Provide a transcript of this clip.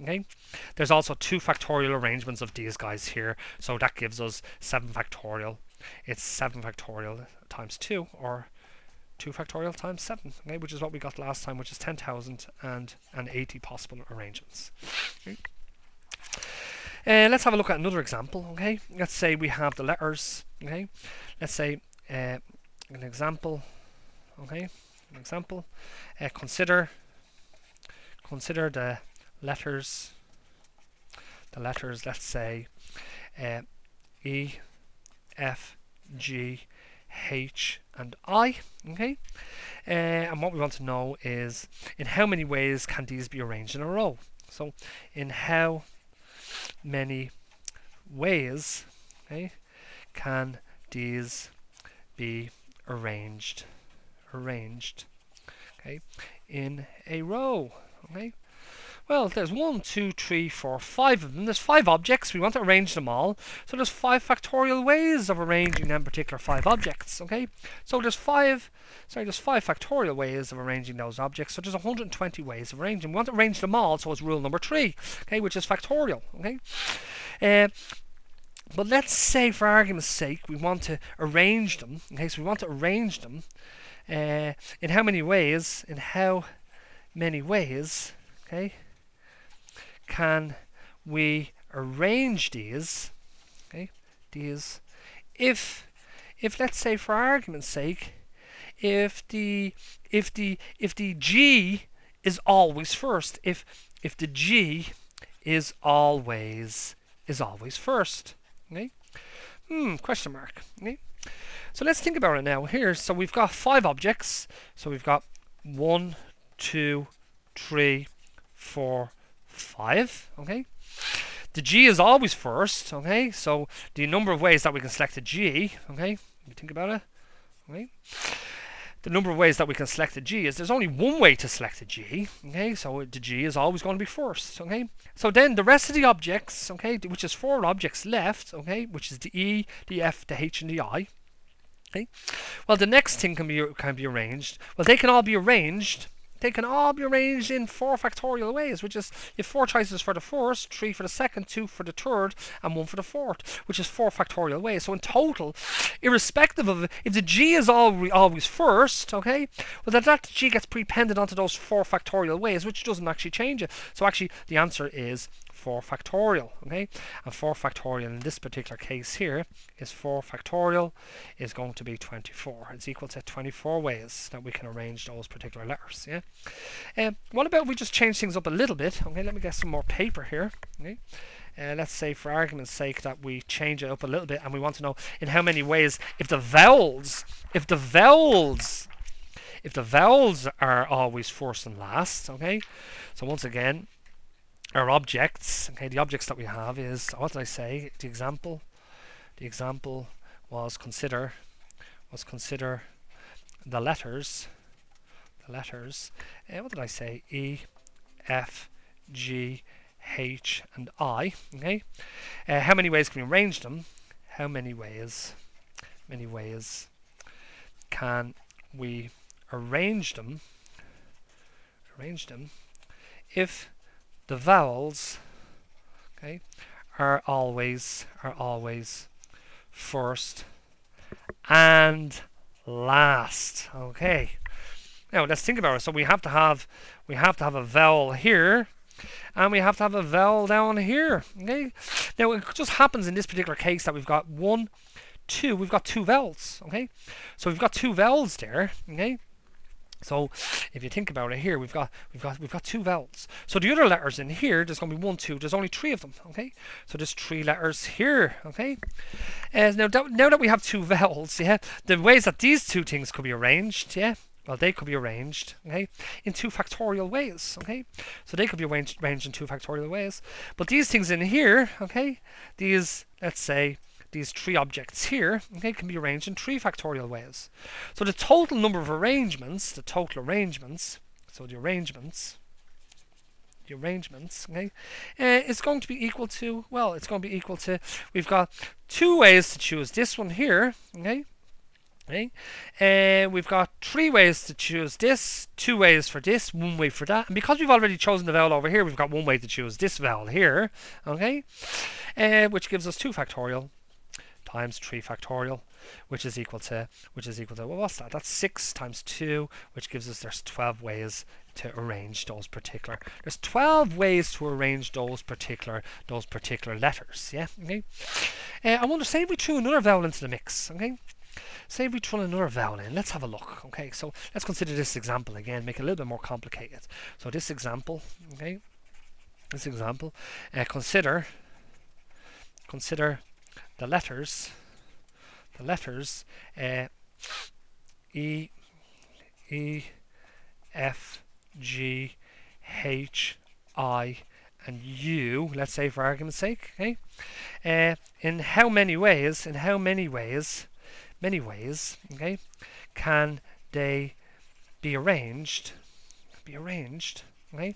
Okay, there's also 2 factorial arrangements of these guys here, so that gives us 7 factorial. It's 7 factorial times 2, or 2 factorial times 7, okay, which is what we got last time, which is 10,080 possible arrangements. Okay. Let's have a look at another example. Okay, let's say we have the letters. Okay, let's say an example. Okay, an example. Consider the letters. The letters. Let's say E, F, G, H, and I. Okay, and what we want to know is in how many ways can these be arranged in a row. So, in how many ways, okay, can these be arranged okay, in a row. Okay, well, there's 1, 2, 3, 4, 5 of them. There's 5 objects. We want to arrange them all. So there's 5 factorial ways of arranging them particular 5 objects. Okay, so there's 5 factorial ways of arranging those objects. So there's 120 ways of arranging. We want to arrange them all, so it's rule number 3, okay, which is factorial. Okay, but let's say, for argument's sake, we want to arrange them. Okay, so we want to arrange them in how many ways? In how many ways? Okay, can we arrange these? Okay, these. If let's say, for argument's sake, if the G is always first, if the G is always first. Okay? Question mark. Okay? So let's think about it now. Here, so we've got 5 objects. So we've got 1, 2, 3, 4, 5. Okay? The G is always first. Okay? So the number of ways that we can select a G. Okay? You think about it. Okay? The number of ways that we can select a G is there's only one way to select a G. Okay, so the G is always going to be first. Okay, so then the rest of the objects, okay, which is 4 objects left, okay, which is the E, the F, the H, and the I. Okay, well, the next thing can be arranged. Well, they can all be arranged. They can all be arranged in 4 factorial ways, which is you have 4 choices for the first, 3 for the second, 2 for the third, and 1 for the fourth, which is 4 factorial ways. So in total, irrespective of if the G is always first, okay, well that G gets prepended onto those 4 factorial ways, which doesn't actually change it. So actually, the answer is 4 factorial. Okay, and 4 factorial in this particular case here is 4 factorial is going to be 24. It's equal to 24 ways that we can arrange those particular letters. Yeah. What about we just change things up a little bit? Okay, let me get some more paper here. Okay. Let's say, for argument's sake, that we change it up a little bit, and we want to know in how many ways if the vowels are always first and last. Okay, so once again, our objects, okay, the objects that we have is, what did I say? The example was consider the letters. What did I say? E, F, G, H, and I. Okay. How many ways can we arrange them? How many ways can we arrange them? If the vowels, okay, are always first and last. Okay. Now let's think about it. So we have to have a vowel here, and we have to have a vowel down here. Okay. Now it just happens in this particular case that we've got 1, 2. We've got 2 vowels. Okay. So we've got 2 vowels there. Okay. So if you think about it here, we've got 2 vowels. So the other letters in here, there's going to be 1, 2. There's only 3 of them. Okay, so there's 3 letters here. Okay, now that we have 2 vowels, yeah, the ways that these 2 things could be arranged, yeah, well, they could be arranged, okay, in 2 factorial ways. Okay, so they could be arranged in 2 factorial ways. But these things in here, okay, these, let's say, these 3 objects here, okay, can be arranged in 3 factorial ways. So the total number of arrangements, okay, is going to be equal to, we've got 2 ways to choose this one here, okay, Okay? We've got 3 ways to choose this, 2 ways for this, 1 way for that. And because we've already chosen the vowel over here, we've got 1 way to choose this vowel here. Okay? Which gives us 2 factorial times 3 factorial, which is equal to, well, what's that? That's 6 times 2, which gives us, there's 12 ways to arrange those particular, there's 12 ways to arrange those particular letters. Yeah. Okay. I wonder, say we threw another vowel into the mix. Okay. Say we throw another vowel in. Let's have a look. Okay, so let's consider this example again, make it a little bit more complicated. So this example, okay, consider the letters, E, F, G, H, I, and U. Let's say for argument's sake. Okay, in how many ways? Okay, can they be arranged? Okay,